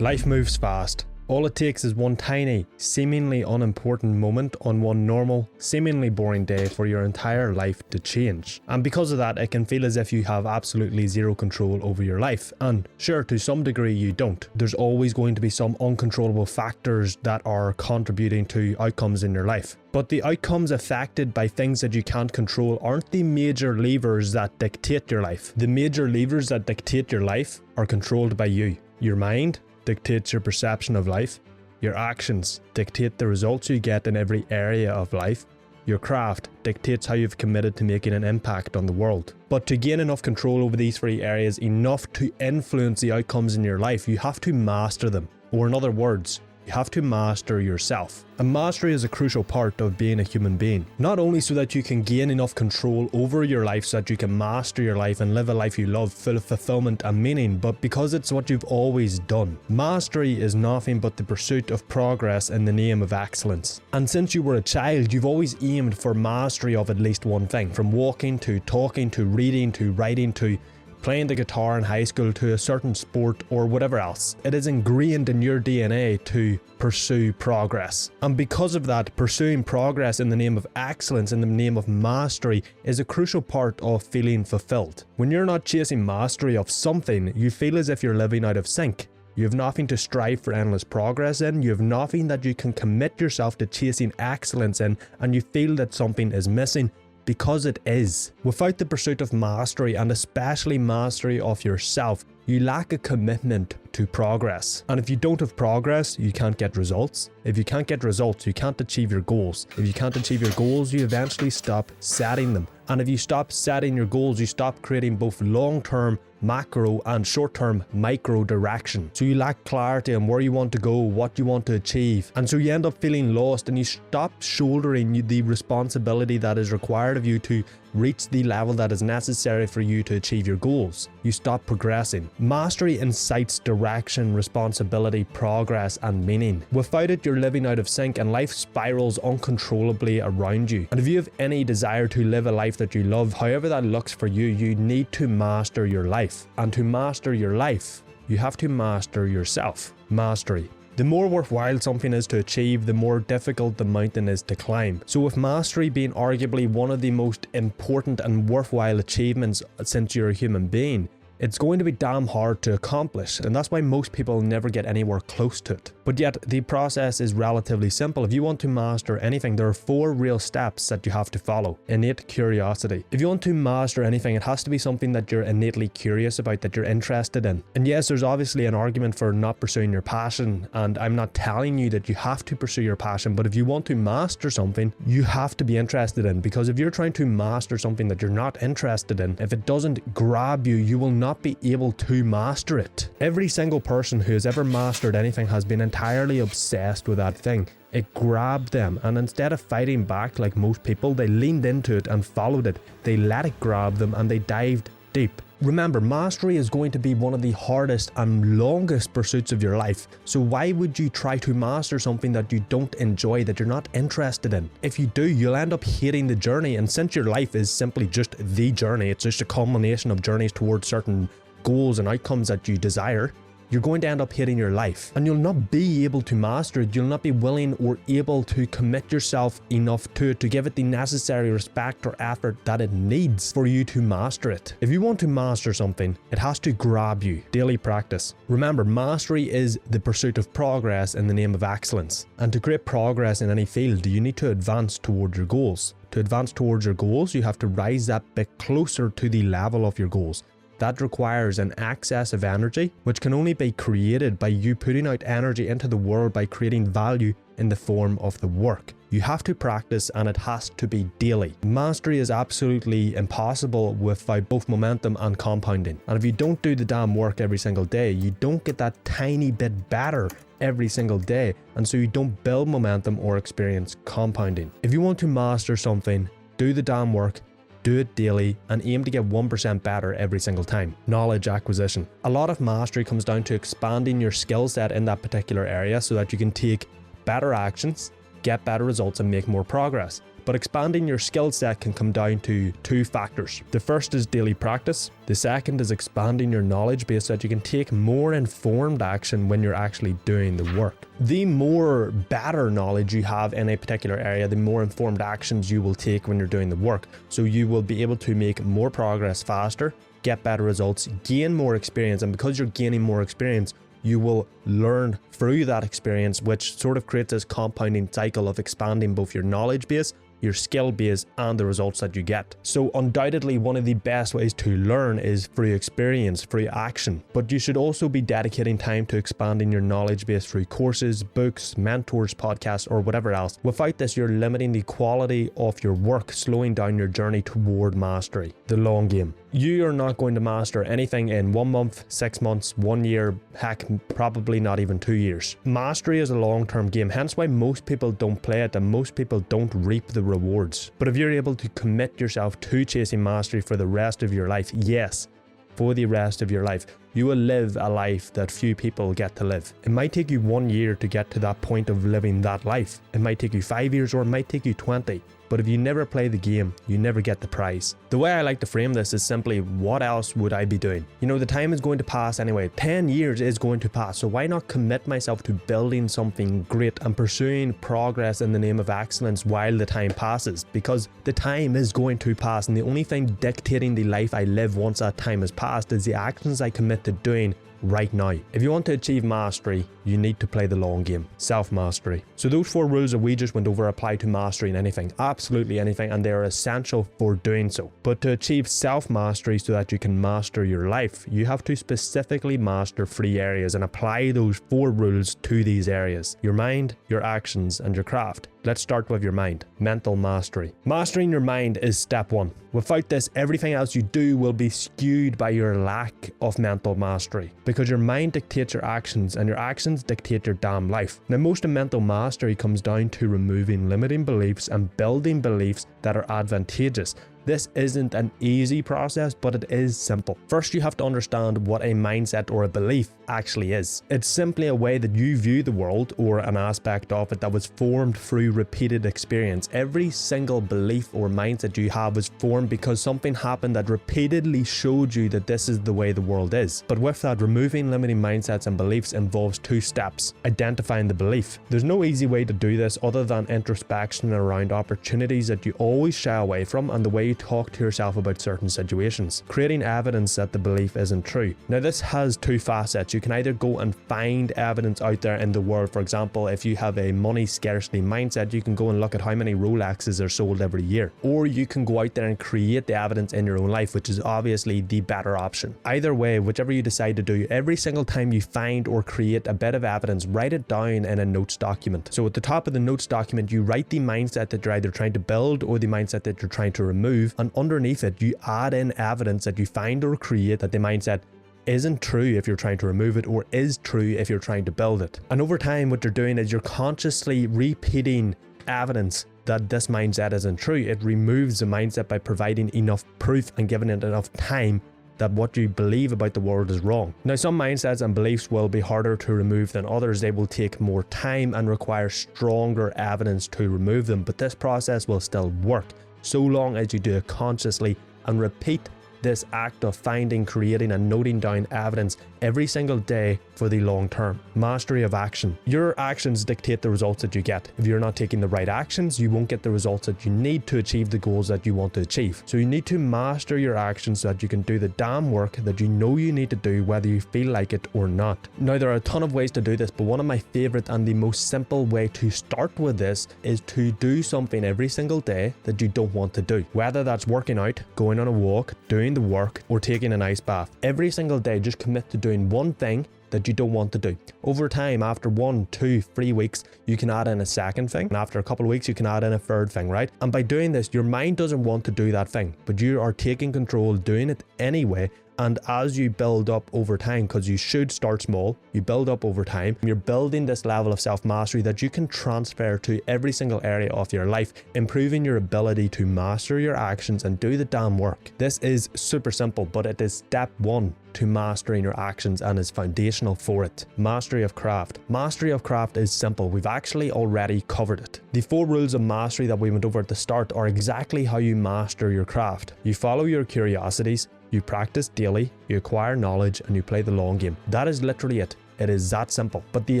Life moves fast. All it takes is one tiny, seemingly unimportant moment on one normal, seemingly boring day for your entire life to change. And because of that, it can feel as if you have absolutely zero control over your life. And sure, to some degree you don't. There's always going to be some uncontrollable factors that are contributing to outcomes in your life. But the outcomes affected by things that you can't control aren't the major levers that dictate your life. The major levers that dictate your life are controlled by you. Your mind dictates your perception of life. Your actions dictate the results you get in every area of life. Your craft dictates how you've committed to making an impact on the world. But to gain enough control over these three areas, enough to influence the outcomes in your life, you have to master them. Or in other words, you have to master yourself. And mastery is a crucial part of being a human being. Not only so that you can gain enough control over your life so that you can master your life and live a life you love full of fulfillment and meaning, but because it's what you've always done. Mastery is nothing but the pursuit of progress in the name of excellence. And since you were a child, you've always aimed for mastery of at least one thing, from walking to talking to reading to writing to playing the guitar in high school to a certain sport or whatever else. It is ingrained in your DNA to pursue progress. And because of that, pursuing progress in the name of excellence, in the name of mastery, is a crucial part of feeling fulfilled. When you're not chasing mastery of something, you feel as if you're living out of sync. You have nothing to strive for endless progress in, you have nothing that you can commit yourself to chasing excellence in, and you feel that something is missing. Because it is. Without the pursuit of mastery, and especially mastery of yourself, you lack a commitment to progress. And if you don't have progress, you can't get results. If you can't get results, you can't achieve your goals. If you can't achieve your goals, you eventually stop setting them. And if you stop setting your goals, you stop creating both long-term macro and short-term micro direction. So you lack clarity on where you want to go, what you want to achieve. And so you end up feeling lost, and you stop shouldering the responsibility that is required of you to reach the level that is necessary for you to achieve your goals. You stop progressing. Mastery incites direction, responsibility, progress, and meaning. Without it, you're living out of sync and life spirals uncontrollably around you. And if you have any desire to live a life that you love, however that looks for you, you need to master your life. And to master your life, you have to master yourself. Mastery. The more worthwhile something is to achieve, the more difficult the mountain is to climb. So with mastery being arguably one of the most important and worthwhile achievements since you're a human being, it's going to be damn hard to accomplish, and that's why most people never get anywhere close to it. But yet, the process is relatively simple. If you want to master anything, there are 4 real steps that you have to follow. Innate curiosity. If you want to master anything, it has to be something that you're innately curious about, that you're interested in. And yes, there's obviously an argument for not pursuing your passion, and I'm not telling you that you have to pursue your passion, but if you want to master something, you have to be interested in, because if you're trying to master something that you're not interested in, if it doesn't grab you, you will not be able to master it. Every single person who has ever mastered anything has been entirely obsessed with that thing. It grabbed them, and instead of fighting back like most people, they leaned into it and followed it. They let it grab them and they dived deep. Remember, mastery is going to be one of the hardest and longest pursuits of your life. So why would you try to master something that you don't enjoy, that you're not interested in? If you do, you'll end up hating the journey. And since your life is simply just the journey, it's just a culmination of journeys towards certain goals and outcomes that you desire, you're going to end up hating your life, and you'll not be able to master it. You'll not be willing or able to commit yourself enough to it, to give it the necessary respect or effort that it needs for you to master it. If you want to master something, it has to grab you. Daily practice. Remember, mastery is the pursuit of progress in the name of excellence. And to create progress in any field, you need to advance towards your goals. To advance towards your goals, you have to rise that bit closer to the level of your goals. That requires an excess of energy, which can only be created by you putting out energy into the world by creating value in the form of the work. You have to practice, and it has to be daily. Mastery is absolutely impossible without both momentum and compounding. And if you don't do the damn work every single day, you don't get that tiny bit better every single day, and so you don't build momentum or experience compounding. If you want to master something, do the damn work, do it daily, and aim to get 1% better every single time. Knowledge acquisition. A lot of mastery comes down to expanding your skill set in that particular area so that you can take better actions, get better results, and make more progress. But expanding your skill set can come down to two factors. The first is daily practice. The second is expanding your knowledge base so that you can take more informed action when you're actually doing the work. The more better knowledge you have in a particular area, the more informed actions you will take when you're doing the work. So you will be able to make more progress faster, get better results, gain more experience, and because you're gaining more experience, you will learn through that experience, which sort of creates this compounding cycle of expanding both your knowledge base, your skill base, and the results that you get. So undoubtedly one of the best ways to learn is through experience, through action. But you should also be dedicating time to expanding your knowledge base through courses, books, mentors, podcasts, or whatever else. Without this, you're limiting the quality of your work, slowing down your journey toward mastery. The long game. You are not going to master anything in 1 month, 6 months, 1 year, heck, probably not even 2 years. Mastery is a long-term game, hence why most people don't play it and most people don't reap the rewards. But if you're able to commit yourself to chasing mastery for the rest of your life, yes, for the rest of your life, you will live a life that few people get to live. It might take you 1 year to get to that point of living that life. It might take you 5 years or it might take you 20. But if you never play the game, you never get the prize. The way I like to frame this is simply, what else would I be doing? You know, the time is going to pass anyway. 10 years is going to pass, so why not commit myself to building something great and pursuing progress in the name of excellence while the time passes? Because the time is going to pass, and the only thing dictating the life I live once that time has passed is the actions I commit to doing right now. If you want to achieve mastery, you need to play the long game. Self-mastery. So those 4 rules that we just went over apply to mastering anything, absolutely anything, and they are essential for doing so. But to achieve self-mastery so that you can master your life, you have to specifically master 3 areas and apply those 4 rules to these areas: your mind, your actions, and your craft. Let's start with your mind. Mental mastery. Mastering your mind is step 1. Without this, everything else you do will be skewed by your lack of mental mastery, because your mind dictates your actions and your actions dictate your damn life. Now, most of mental mastery comes down to removing limiting beliefs and building beliefs that are advantageous. This isn't an easy process, but it is simple. First, you have to understand what a mindset or a belief actually is. It's simply a way that you view the world or an aspect of it that was formed through repeated experience. Every single belief or mindset you have was formed because something happened that repeatedly showed you that this is the way the world is. But with that, removing limiting mindsets and beliefs involves 2 steps. Identifying the belief. There's no easy way to do this other than introspection around opportunities that you always shy away from and the way you talk to yourself about certain situations, creating evidence that the belief isn't true. Now, this has 2 facets. You can either go and find evidence out there in the world. For example, if you have a money scarcity mindset, you can go and look at how many Rolexes are sold every year. Or you can go out there and create the evidence in your own life, which is obviously the better option. Either way, whichever you decide to do, every single time you find or create a bit of evidence, write it down in a notes document. So at the top of the notes document, you write the mindset that you're either trying to build or the mindset that you're trying to remove, and underneath it, you add in evidence that you find or create that the mindset isn't true if you're trying to remove it, or is true if you're trying to build it. And over time, what you're doing is you're consciously repeating evidence that this mindset isn't true. It removes the mindset by providing enough proof and giving it enough time that what you believe about the world is wrong. Now, some mindsets and beliefs will be harder to remove than others. They will take more time and require stronger evidence to remove them, but this process will still work, so long as you do it consciously and repeat this act of finding, creating, and noting down evidence every single day for the long term. Mastery of action. Your actions dictate the results that you get. If you're not taking the right actions, you won't get the results that you need to achieve the goals that you want to achieve. So you need to master your actions so that you can do the damn work that you know you need to do, whether you feel like it or not. Now, there are a ton of ways to do this, but one of my favorite and the most simple way to start with this is to do something every single day that you don't want to do. Whether that's working out, going on a walk, doing the work, or taking an ice bath. Every single day, just commit to doing one thing that you don't want to do. Over time, after 1, 2, 3 weeks, you can add in a second thing. And after a couple of weeks, you can add in a third thing, right? And by doing this, your mind doesn't want to do that thing, but you are taking control, doing it anyway, And as you build up over time, because you should start small, you build up over time, you're building this level of self-mastery that you can transfer to every single area of your life, improving your ability to master your actions and do the damn work. This is super simple, but it is step one to mastering your actions and is foundational for it. Mastery of craft. Mastery of craft is simple. We've actually already covered it. The 4 rules of mastery that we went over at the start are exactly how you master your craft. You follow your curiosities, you practice daily, you acquire knowledge, and you play the long game. That is literally it. It is that simple. But the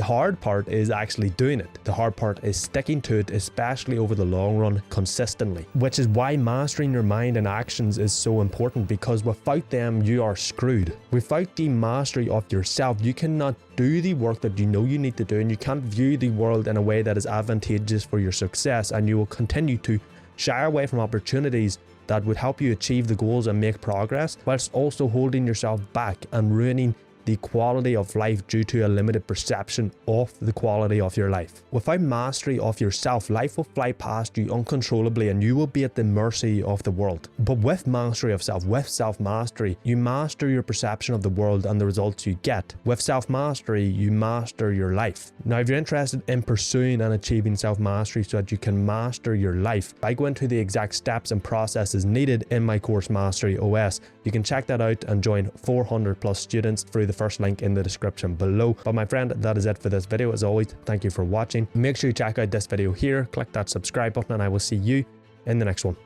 hard part is actually doing it. The hard part is sticking to it, especially over the long run, consistently. Which is why mastering your mind and actions is so important, because without them, you are screwed. Without the mastery of yourself, you cannot do the work that you know you need to do, and you can't view the world in a way that is advantageous for your success, and you will continue to shy away from opportunities that would help you achieve the goals and make progress, whilst also holding yourself back and ruining the quality of life due to a limited perception of the quality of your life. Without mastery of yourself, life will fly past you uncontrollably and you will be at the mercy of the world. But with mastery of self, with self-mastery, you master your perception of the world and the results you get. With self-mastery, you master your life. Now, if you're interested in pursuing and achieving self-mastery so that you can master your life, I go into the exact steps and processes needed in my course Mastery OS. You can check that out and join 400 plus students through the first link in the description below. But my friend, that is it for this video. As always, thank you for watching. Make sure you check out this video here, click that subscribe button, and I will see you in the next one.